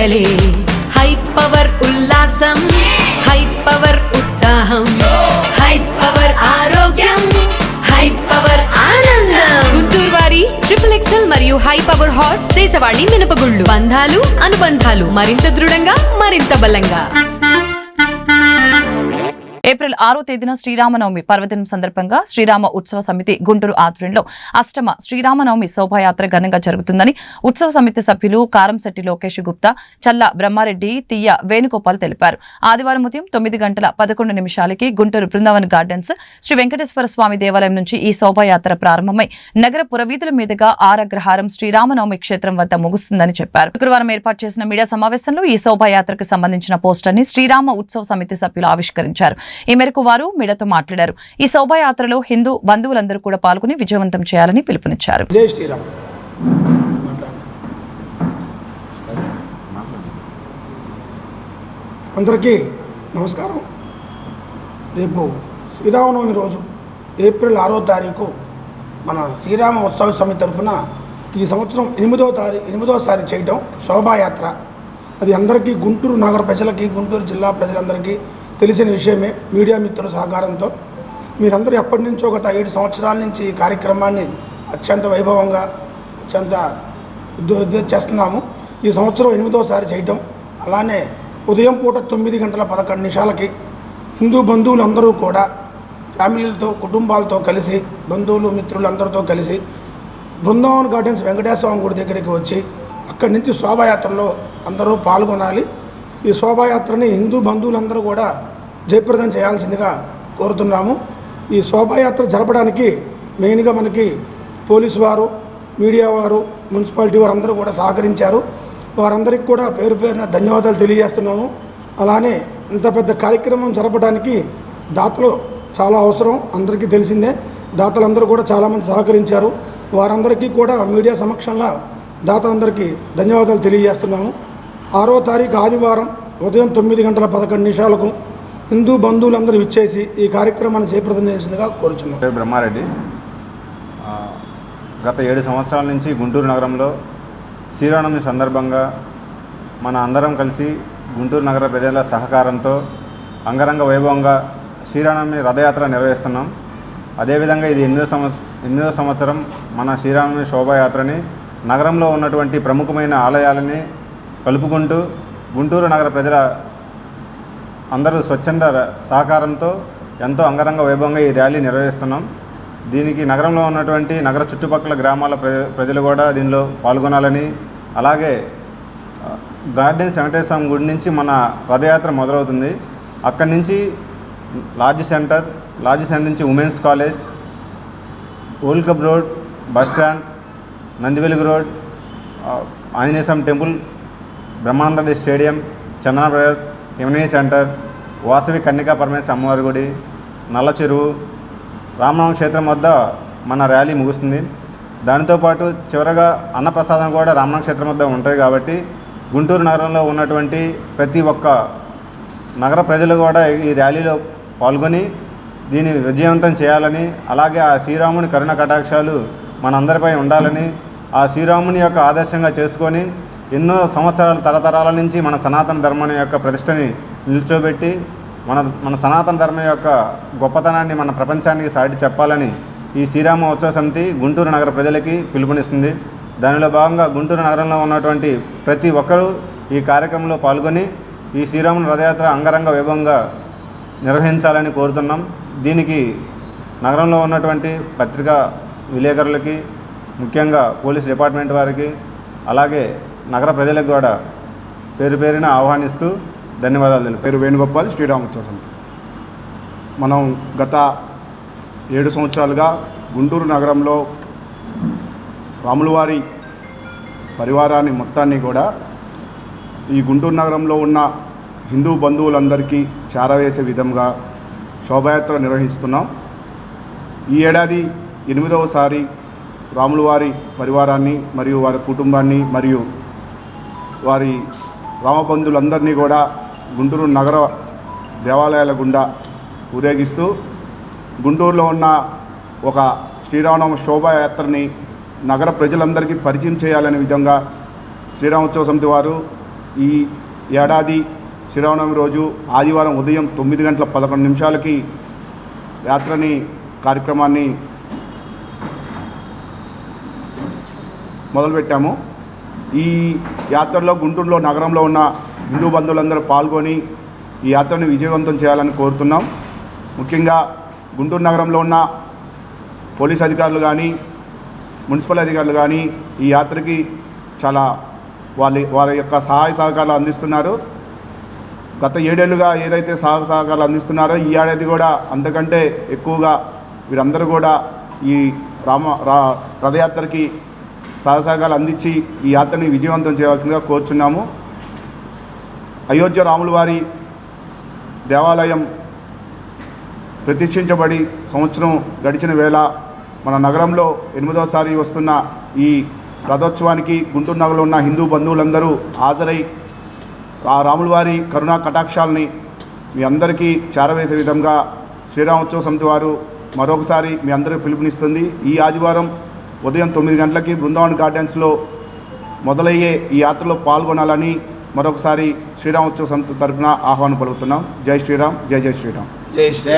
పండగలే high power ఉల్లాసం high power ఉత్సాహం high power ఆరోగ్యం హై పవర్ ఆనందం గుంటూరు వారి XXL మరియు హై పవర్ హార్స్ దేశవాళీ మినపగుళ్ళు బంధాలు అనుబంధాలు మరింత దృఢంగా మరింత బలంగా. ఏప్రిల్ 6వ తేదీన శ్రీరామనవమి పర్వదినం సందర్భంగా శ్రీరామ ఉత్సవ సమితి గుంటూరు ఆధ్వర్యంలో అష్టమ శ్రీరామనవమి శోభాయాత్ర ఘనంగా జరుగుతుందని ఉత్సవ సమితి సభ్యులు కారంశెట్టి లోకేష్ గుప్తా, చల్ల బ్రహ్మారెడ్డి, తీయ వేణుగోపాల్ తెలిపారు. ఆదివారం ఉదయం 9:11 గుంటూరు బృందావన్ గార్డెన్స్ శ్రీ వెంకటేశ్వర స్వామి దేవాలయం నుంచి ఈ శోభాయాత్ర ప్రారంభమై నగర పురవీధుల మీదుగా ఆరగ్రహారం శ్రీరామనవమి క్షేత్రం వద్ద ముగుస్తుందని చెప్పారు. శుక్రవారం ఏర్పాటు చేసిన మీడియా సమావేశంలో ఈ శోభాయాత్రకు సంబంధించిన పోస్టర్ ని శ్రీరామ ఉత్సవ సమితి సభ్యులు ఆవిష్కరించారు. ఈ మేరకు వారు మీడియాతో మాట్లాడారు. ఈ శోభాయాత్రలో హిందూ బంధువులందరూ కూడా పాల్గొని విజయవంతం చేయాలని పిలుపునిచ్చారు. జై శ్రీరామ్. అందరికీ నమస్కారం. రేపు శ్రీరామనవమి రోజు ఏప్రిల్ 6వ తారీఖు మన శ్రీరామ ఉత్సవ సమితి తరఫున ఈ సంవత్సరం 8వ చేయటం శోభాయాత్ర. అది అందరికీ గుంటూరు నగర ప్రజలకి, గుంటూరు జిల్లా ప్రజలందరికీ తెలిసిన విషయమే. మీడియా మిత్రుల సహకారంతో మీరందరూ ఎప్పటి నుంచో గత 7 సంవత్సరాల నుంచి ఈ కార్యక్రమాన్ని అత్యంత వైభవంగా అత్యంత చేస్తున్నాము. ఈ సంవత్సరం 8వ చేయటం. అలానే ఉదయం పూట 9:11 హిందూ బంధువులందరూ కూడా ఫ్యామిలీలతో కుటుంబాలతో కలిసి బంధువులు మిత్రులందరితో కలిసి బృందావన్ గార్డెన్స్ వెంకటేశ్వర స్వామి గుడి దగ్గరికి వచ్చి అక్కడి నుంచి శోభాయాత్రలో అందరూ పాల్గొనాలి. ఈ శోభాయాత్రని హిందూ బంధువులందరూ కూడా జయప్రదం చేయాల్సిందిగా కోరుతున్నాము. ఈ శోభాయాత్ర జరపడానికి మెయిన్గా మనకి పోలీసు వారు, మీడియా వారు, మున్సిపాలిటీ వారు అందరూ కూడా సహకరించారు. వారందరికీ కూడా పేరు పేరున ధన్యవాదాలు తెలియజేస్తున్నాము. అలానే ఇంత పెద్ద కార్యక్రమం జరపడానికి దాతలు చాలా అవసరం, అందరికీ తెలిసిందే. దాతలందరూ కూడా చాలామంది సహకరించారు. వారందరికీ కూడా మీడియా సమక్షంలో దాతలందరికీ ధన్యవాదాలు తెలియజేస్తున్నాము. 6వ తారీఖు ఆదివారం ఉదయం 9:11 హిందూ బంధువులందరూ ఇచ్చేసి ఈ కార్యక్రమాన్ని జయప్రదం చేసిందిగా కోరుచున్నాం. బ్రహ్మారెడ్డి. గత 7 సంవత్సరాల నుంచి గుంటూరు నగరంలో శ్రీరామనవమి సందర్భంగా మన అందరం కలిసి గుంటూరు నగర ప్రజల సహకారంతో అంగరంగ వైభవంగా శ్రీరామనవమి రథయాత్ర నిర్వహిస్తున్నాం. అదేవిధంగా ఇది 8వ సంవత్సరం మన శ్రీరామనవమి శోభాయాత్రని నగరంలో ఉన్నటువంటి ప్రముఖమైన ఆలయాలని కలుపుకుంటూ గుంటూరు నగర ప్రజల అందరూ స్వచ్ఛంద సహకారంతో ఎంతో అంగరంగ వైభవంగా ఈ ర్యాలీ నిర్వహిస్తున్నాం. దీనికి నగరంలో ఉన్నటువంటి నగర చుట్టుపక్కల గ్రామాల ప్రజలు కూడా దీనిలో పాల్గొనాలని, అలాగే గార్డెన్స్ వెంకటేశ్వర స్వామి గుడి నుంచి మన రథయాత్ర మొదలవుతుంది. అక్కడి నుంచి లార్జ్ సెంటర్ నుంచి women's college, old club road, bus stand, Nandivelugu road, Anjaneya Swamy temple, Brahmananda stadium, Chandana brothers, immunity centre, Vasavi Kanyaka Parameswara అమ్మవారి గుడి, నల్ల చెరువు, రామనామ క్షేత్రం వద్ద మన ర్యాలీ ముగుస్తుంది. దానితోపాటు చివరగా అన్నప్రసాదం కూడా రామనామ క్షేత్రం వద్ద ఉంటుంది. కాబట్టి గుంటూరు నగరంలో ఉన్నటువంటి ప్రతి ఒక్క నగర ప్రజలు కూడా ఈ ర్యాలీలో పాల్గొని దీన్ని విజయవంతం చేయాలని, అలాగే ఆ శ్రీరాముని కరుణ కటాక్షాలు మనందరిపై ఉండాలని, ఆ శ్రీరాముని యొక్క ఆదర్శంగా చేసుకొని ఎన్నో సంవత్సరాల తరతరాల నుంచి మన సనాతన ధర్మం యొక్క ప్రతిష్టని నిల్చోబెట్టి మన సనాతన ధర్మం యొక్క గొప్పతనాన్ని మన ప్రపంచానికి సాటి చెప్పాలని ఈ శ్రీరామ ఉత్సవ సమితి గుంటూరు నగర ప్రజలకి పిలుపునిస్తుంది. దానిలో భాగంగా గుంటూరు నగరంలో ఉన్నటువంటి ప్రతి ఒక్కరూ ఈ కార్యక్రమంలో పాల్గొని ఈ శ్రీరాముని రథయాత్ర అంగరంగ వైభవంగా నిర్వహించాలని కోరుతున్నాం. దీనికి నగరంలో ఉన్నటువంటి పత్రికా విలేకరులకి, ముఖ్యంగా పోలీస్ డిపార్ట్మెంట్ వారికి, అలాగే నగర ప్రజలకు కూడా పేరు పేరున ఆహ్వానిస్తూ ధన్యవాదాలు తెలుపు. పేరు వేణుగోపాల్, శ్రీరామ ఉత్సవ సమితి. మనం గత 7 సంవత్సరాలుగా గుంటూరు నగరంలో రాములవారి పరివారాన్ని మొత్తాన్ని కూడా ఈ గుంటూరు నగరంలో ఉన్న హిందూ బంధువులందరికీ చేరవేసే విధంగా శోభాయాత్ర నిర్వహిస్తున్నాం. ఈ ఏడాది 8వసారి రాములవారి పరివారాన్ని మరియు వారి కుటుంబాన్ని మరియు వారి రామబంధువులందరినీ కూడా గుంటూరు నగర దేవాలయాల గుండా ఊరేగిస్తూ గుంటూరులో ఉన్న ఒక శ్రీరామనవమి శోభాయాత్రని నగర ప్రజలందరికీ పరిచయం చేయాలనే విధంగా శ్రీరామోత్సవ సమితి వారు ఈ ఏడాది శ్రీరామనవమి రోజు ఆదివారం ఉదయం 9:11 యాత్రని కార్యక్రమాన్ని మొదలుపెట్టాము. ఈ యాత్రలో గుంటూరులో నగరంలో ఉన్న హిందూ బంధువులందరూ పాల్గొని ఈ యాత్రను విజయవంతం చేయాలని కోరుతున్నాం. ముఖ్యంగా గుంటూరు నగరంలో ఉన్న పోలీస్ అధికారులు కానీ మున్సిపల్ అధికారులు కానీ ఈ యాత్రకి చాలా వారి యొక్క సహాయ సహకారాలు అందిస్తున్నారు. గత 7 ఏళ్ళుగా ఏదైతే సహాయ సహకారాలు అందిస్తున్నారో ఈ ఏడాది కూడా అంతకంటే ఎక్కువగా వీరందరూ కూడా ఈ రథయాత్రకి సహాయ సహకారాలు అందించి ఈ యాత్రని విజయవంతం చేయవలసిందిగా కోరుచున్నాము. అయోధ్య రాముల వారి దేవాలయం ప్రతిష్ఠించబడి సంవత్సరం గడిచిన వేళ మన నగరంలో 8వసారి వస్తున్న ఈ రథోత్సవానికి గుంటూరు నగరంలో ఉన్న హిందూ బంధువులందరూ హాజరై ఆ రాముల వారి కరుణా కటాక్షాలని మీ అందరికీ చేరవేసే విధంగా శ్రీరామోత్సవ సమితి వారు మరొకసారి మీ అందరికీ పిలుపునిస్తుంది. ఈ ఆదివారం ఉదయం 9 గంటలకి బృందావన్ గార్డెన్స్లో మొదలయ్యే ఈ యాత్రలో పాల్గొనాలని మరొకసారి శ్రీరామోత్సవ సమితి తరఫున ఆహ్వానం పలుకుతున్నాం. జై శ్రీరామ్, జై జై శ్రీరామ్. జై శ్రీ